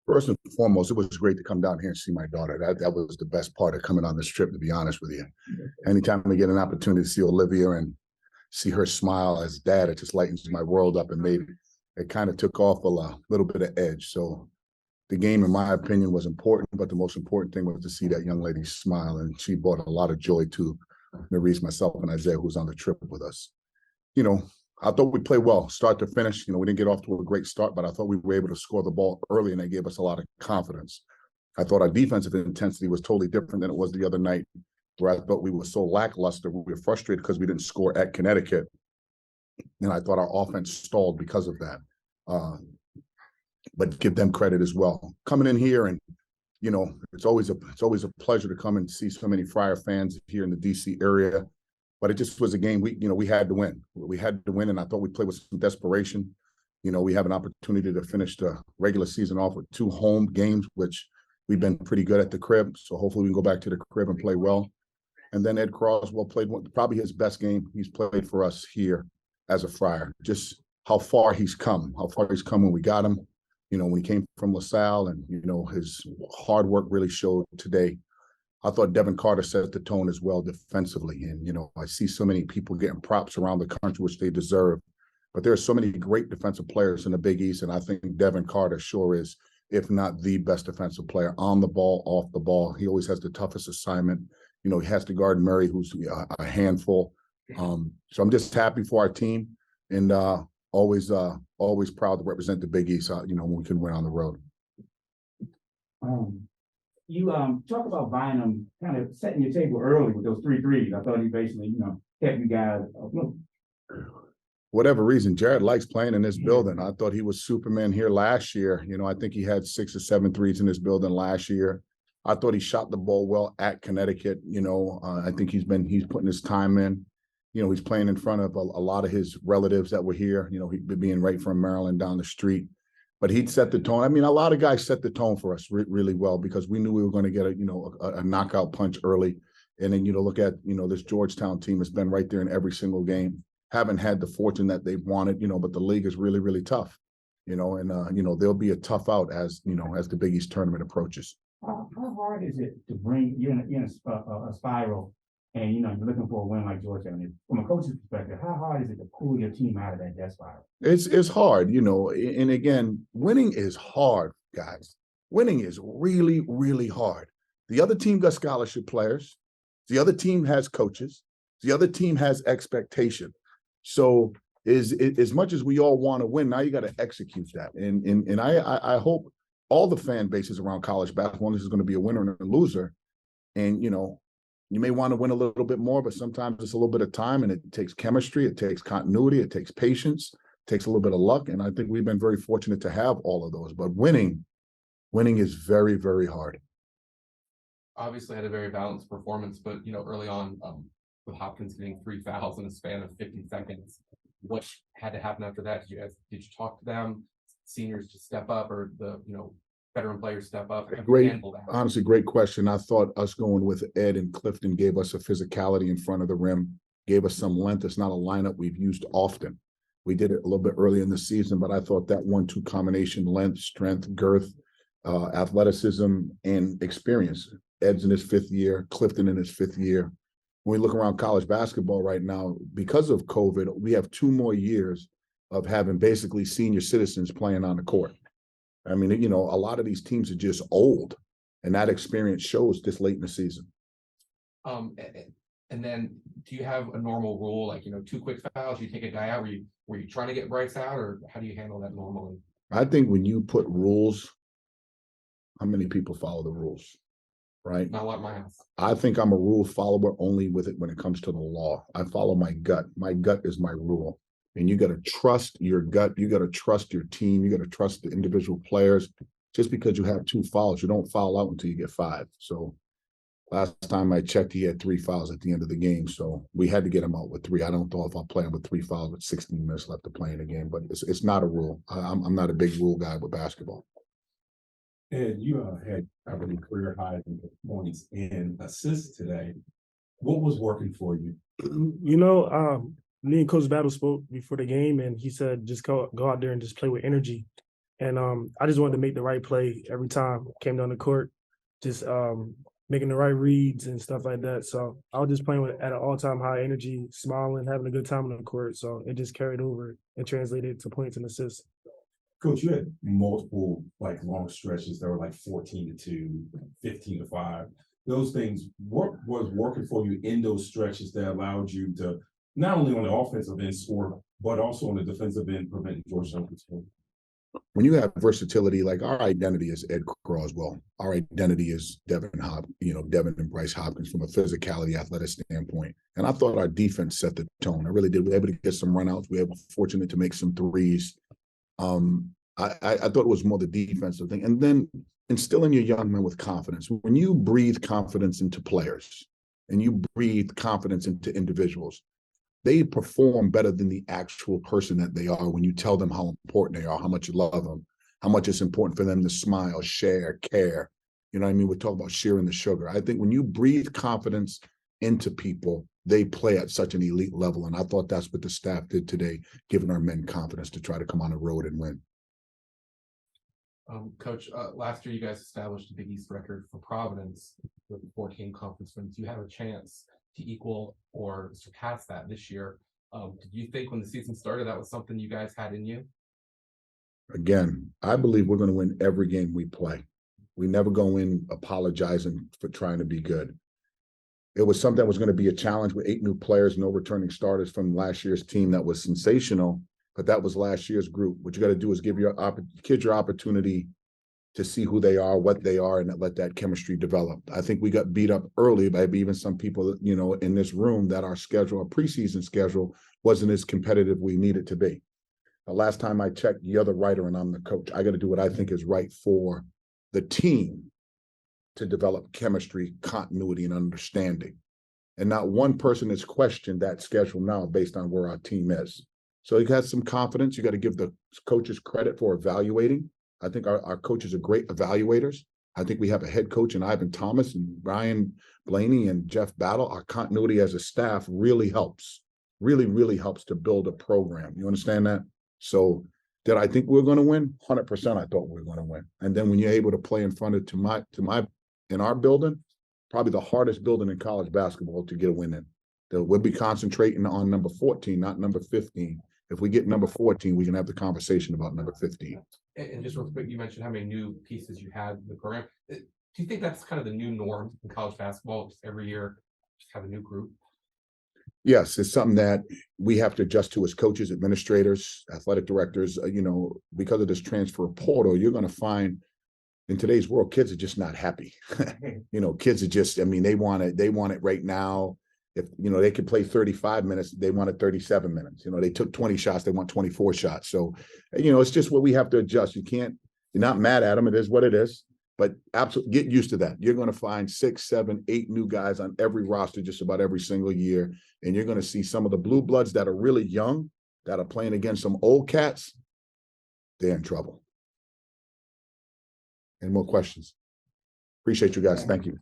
First and foremost, it was great to come down here and see my daughter. That was the best part of coming on this trip, to be honest with you. Anytime we get an opportunity to see Olivia and see her smile as dad, it just lightens my world up and made it kind of took off a little bit of edge. So the game, in my opinion, was important, but the most important thing was to see that young lady smile, and she brought a lot of joy to Maurice, myself, and Isaiah, who's on the trip with us. You know, I thought we played well, start to finish. You know, we didn't get off to a great start, but I thought we were able to score the ball early, and that gave us a lot of confidence. I thought our defensive intensity was totally different than it was the other night, where I thought we were so lackluster. We were frustrated because we didn't score at Connecticut, and I thought our offense stalled because of that. But give them credit as well. Coming in here, and you know, it's always a pleasure to come and see so many Friar fans here in the DC area. But it just was a game we had to win. We had to win, and I thought we played with some desperation. You know, we have an opportunity to finish the regular season off with 2 home games, which we've been pretty good at the crib. So hopefully we can go back to the crib and play well. And then Ed Croswell played probably his best game he's played for us here as a Friar. Just how far he's come when we got him. You know, when he came from LaSalle, and, you know, his hard work really showed today. I thought Devin Carter set the tone as well defensively. And, you know, I see so many people getting props around the country, which they deserve. But there are so many great defensive players in the Big East, and I think Devin Carter sure is, if not the best defensive player on the ball, off the ball. He always has the toughest assignment. You know, he has to guard Murray, who's a handful. So I'm just happy for our team, and always proud to represent the Big East, you know, when we can win on the road. You talk about Bynum kind of setting your table early with those 3 threes. I thought he basically, you know, kept you guys afloat. Whatever reason, Jared likes playing in this building. I thought he was Superman here last year. You know, I think he had 6 or 7 threes in this building last year. I thought he shot the ball well at Connecticut. You know, I think he's putting his time in. You know, he's playing in front of a lot of his relatives that were here. You know, he being right from Maryland down the street. But he'd set the tone. I mean, a lot of guys set the tone for us really well, because we knew we were going to get a knockout punch early. And then, you know, look at, you know, this Georgetown team has been right there in every single game. Haven't had the fortune that they've wanted, you know, but the league is really, really tough, you know, and, you know, there'll be a tough out as, you know, as the Big East tournament approaches. How hard is it to bring you in a spiral, and, you know, you're looking for a win like Georgetown? From a coach's perspective, how hard is it to pull your team out of that death spiral? It's hard, you know, and again, winning is hard, guys. Winning is really, really hard. The other team got scholarship players. The other team has coaches. The other team has expectation. So as much as we all want to win, now you got to execute that. And I hope all the fan bases around college basketball, this is going to be a winner and a loser. And, you know, you may want to win a little bit more, but sometimes it's a little bit of time, and it takes chemistry, it takes continuity, it takes patience, it takes a little bit of luck. And I think we've been very fortunate to have all of those. But winning is very, very hard. Obviously had a very balanced performance, but, you know, early on, with Hopkins getting 3 fouls in a span of 50 seconds, what had to happen after that? Did you talk to them, seniors to step up, or the, you know, veteran players step up? Honestly, great question. I thought us going with Ed and Clifton gave us a physicality in front of the rim, gave us some length. It's not a lineup we've used often. We did it a little bit early in the season, but I thought that 1-2 combination, length, strength, girth, athleticism, and experience. Ed's in his 5th year, Clifton in his 5th year. When we look around college basketball right now, because of COVID, we have 2 more years of having basically senior citizens playing on the court. I mean, you know, a lot of these teams are just old, and that experience shows this late in the season. And then do you have a normal rule, like, you know, 2 quick fouls, you take a guy out? Were you trying to get Bryce out, or how do you handle that normally? I think when you put rules, how many people follow the rules? Right? Not a lot in my house. I think I'm a rule follower only with it when it comes to the law. I follow my gut. My gut is my rule. And you got to trust your gut. You got to trust your team. You got to trust the individual players. Just because you have 2 fouls, you don't foul out until you get 5. So last time I checked, he had 3 fouls at the end of the game. So we had to get him out with 3. I don't know if I'll play him with 3 fouls with 16 minutes left to play in the game, but it's not a rule. I'm not a big rule guy with basketball. And you had already career highs in points and assists today. What was working for you? You know, me and Coach Battle spoke before the game, and he said just go out there and just play with energy. And I just wanted to make the right play every time I came down the court, just making the right reads and stuff like that. So I was just playing at an all-time high energy, smiling, having a good time on the court. So it just carried over and translated to points and assists. Coach, you had multiple like long stretches that were like 14-2, 15-5. Those things, what was working for you in those stretches that allowed you to not only on the offensive end score, but also on the defensive end prevent Georgetown from scoring? When you have versatility, like our identity is Ed Croswell. Our identity is Devin and Bryce Hopkins from a physicality, athletic standpoint. And I thought our defense set the tone. I really did. We were able to get some runouts. We were fortunate to make some threes. I thought it was more the defensive thing. And then instilling your young men with confidence. When you breathe confidence into players and you breathe confidence into individuals, they perform better than the actual person that they are when you tell them how important they are, how much you love them, how much it's important for them to smile, share, care. You know what I mean? We talk about sharing the sugar. I think when you breathe confidence into people, they play at such an elite level. And I thought that's what the staff did today, giving our men confidence to try to come on the road and win. Coach, last year you guys established a Big East record for Providence with 14 conference wins. Do you have a chance to equal or surpass that this year? Did you think when the season started that was something you guys had in you? Again, I believe we're going to win every game we play. We never go in apologizing for trying to be good. It was something that was going to be a challenge with 8 new players, no returning starters from last year's team that was sensational, but that was last year's group. What you got to do is give your kids your opportunity to see who they are, what they are, and let that chemistry develop. I think we got beat up early by even some people, in this room that our preseason schedule wasn't as competitive we needed to be. The last time I checked, you're the writer and I'm the coach. I got to do what I think is right for the team to develop chemistry, continuity, and understanding. And not one person has questioned that schedule now based on where our team is. So you got some confidence. You got to give the coaches credit for evaluating. I think our coaches are great evaluators. I think we have a head coach in Ivan Thomas and Brian Blaney and Jeff Battle. Our continuity as a staff really helps, really helps to build a program. You understand that? So did I think we were going to win? 100% I thought we were going to win. And then when you're able to play in front of in our building, probably the hardest building in college basketball to get a win in. We'll be concentrating on number 14, not number 15. If we get number 14, we can have the conversation about number 15. And just real quick, you mentioned how many new pieces you had in the program. Do you think that's kind of the new norm in college basketball? Just every year, just have a new group? Yes, it's something that we have to adjust to as coaches, administrators, athletic directors. Because of this transfer portal, you're going to find in today's world, kids are just not happy. Kids are just, they want it right now. If, they could play 35 minutes, they wanted 37 minutes. They took 20 shots, they want 24 shots. So, it's just what we have to adjust. You're not mad at them. It is what it is. But absolutely get used to that. You're going to find 6, 7, 8 new guys on every roster just about every single year. And you're going to see some of the blue bloods that are really young, that are playing against some old cats. They're in trouble. Any more questions? Appreciate you guys. Thank you.